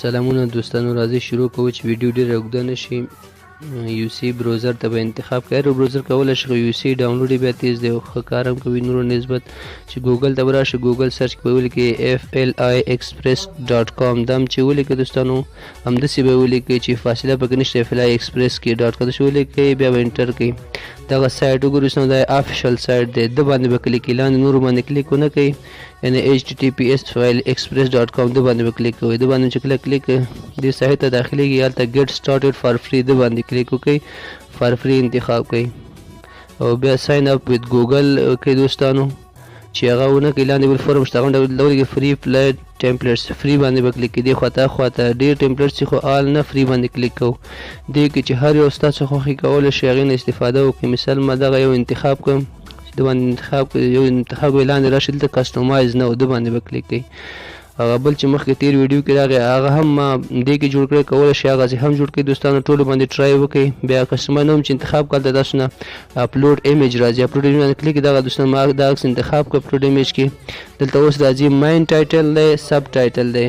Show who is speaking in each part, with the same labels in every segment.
Speaker 1: سلامونه دوستانو، راځي شروع کوو چې ویډیو ډېره اوږده نه شي. یو سی براوزر ته به انتخاب کوئ. هر براوزر کولی شي، خو یو سی ډاونلوډ یې بیا تیز دی او ښه کار هم کوي نورو نسبت. چې ګوګل ته به راشئ، ګوګل سرچ کې به ولیکئ FLIExpress.com. دا هم چې ولیکئ دوستانو، همداسې به ولیکئ چې فاصله پکې نشته FLIExpress کې .com داسې ولیکئ، بیا به انټر کړئ. دغه سایټ وګورئ دوستانو، دا افیشل سایټ دی، د باندې به کلیک کړئ، لاندې نورو باندې کلیک ونه کړئ، یعنې HTTPS/Express.com د باندې به کلیک کوئ. د باندې چې کله کلیک دې سایټ ته داخلېږي، هلته ګیټ سټارټډ فار فري د باندې کلیک وکړئ، فار فري انتخاب کړئ او بیا ساین اپ وذ ګوګل کوئ دوستانو. چې هغه ونه کړئ، لاندې بل فورم شته، هغه ډول لولګي فري پلی ټیمپلیټس، فري باندې به کلیک کړئ. دې خواته خواته ډېر ټیمپلیټس دي، خو آل نه، فري باندې کلیک کوو. دې کې چې هر یو ستاسو خوښي کولی شي هغې نه استفاده وکړئ. مثال ما دغه یو انتخاب کړم، د باندې انتخاب یو انتخاب وی لاندې راشي، دلته کسټمایز نه و، د باندې به کلیک کړئ. هغه بل چې مخکې تیر ویډیو کې راغی هغه هم ما دې کې جوړ کړی، کولی شي هغسې هم جوړ کړئ دوستانو. ټولو باندې ټرای وکړئ. بیا کسټمایز نه هم چې انتخاب کړل، تاسو نه اپلوډ ایمیج راځي، اپلوډ ایمیج باندې کلیک دغه دوستانو ما دا عکس انتخاب کړ اپلوډ ایمیج کې. دلته اوس راځي مین ټایټل دی، سب ټایټل دی.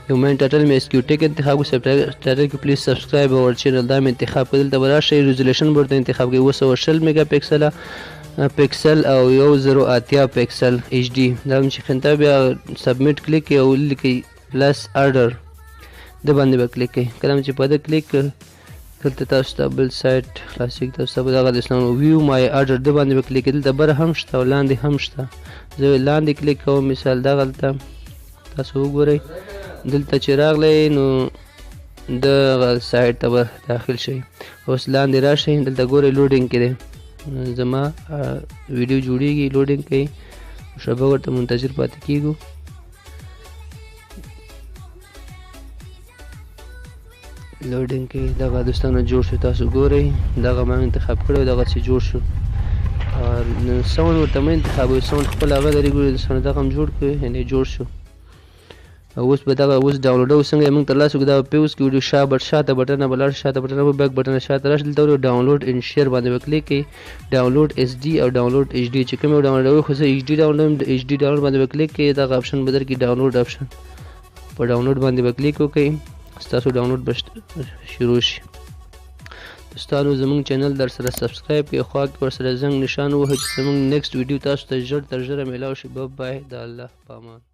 Speaker 1: یو مین ټایټل مې SQ انتخاب کړ، سب ټایټل کې پلیز سبسکرایب اور چینل دا مې انتخاب کړ. دلته به راشئ، ریزولوشن به ورته انتخاب کړئ 220 میګا پکسله پکسل او 1080 پکسل HD. دا هم چې خنته بیا سبمیټ کلیک کړئ او ولیکئ پلس آرډر، د باندې به کلیک کړئ. کله چې په ده کلیک کړ، دلته تاسو ته بل سایټ کلاسیک تاسو ته به دغه دوستانو ویو مای آرډر، د باندې به کلیک کړئ. دلته بره هم شته او لاندې هم شته، زه لاندې کلیک کوم. مثال دغلته تاسو وګورئ، دلته چې راغلی نو دغه سایټ ته به داخل شئ. اوس لاندې راشئ، دلته ګورئ لوډینګ کې دی، زما ویډیو جوړیږي، لوډینګ کوي، شبه ورته منتظر پاتې کیږو. لوډینګ کوي، دغه دوستانو جوړ شو، تاسو ګورئ دغه ما انتخاب کړی و، دغسې جوړ شو. ساوند ورته مه انتخابوئ، ساوند خپل هغه لري، ګورئ دوستانو دغه هم جوړ کړئ، یعنې جوړ شو. اوس به دغه اوس ډاونلوډ څنګه موږ ترلاسه کړو، دا به پیوز کړو، شاته بټنه به لاړ، شاته بټنه به بیک بټنه شاته راشي، دلته ورو ډاونلوډ ان شیر باندې به کلیک کړئ. ډاونلوډ SD او ډاونلوډ HD چې کوم یو ډاونلوډوئ، خو زه HD ډاونلوډ HD ډاونلوډ باندې به کلیک کړئ. دغه اپشن به درکړي ډاونلوډ اپشن، په ډاونلوډ باندې به کلیک وکړئ، ستاسو ډاونلوډ به شروع شي. دوستانو زموږ چینل در سره سبسکرایب کړئ، خوا کې ورسره زنګ نشان ووهئ چې زموږ نیکسټ ویډیو تاسو ته ژر تر ژره میلاو شي. بای د الله په امان.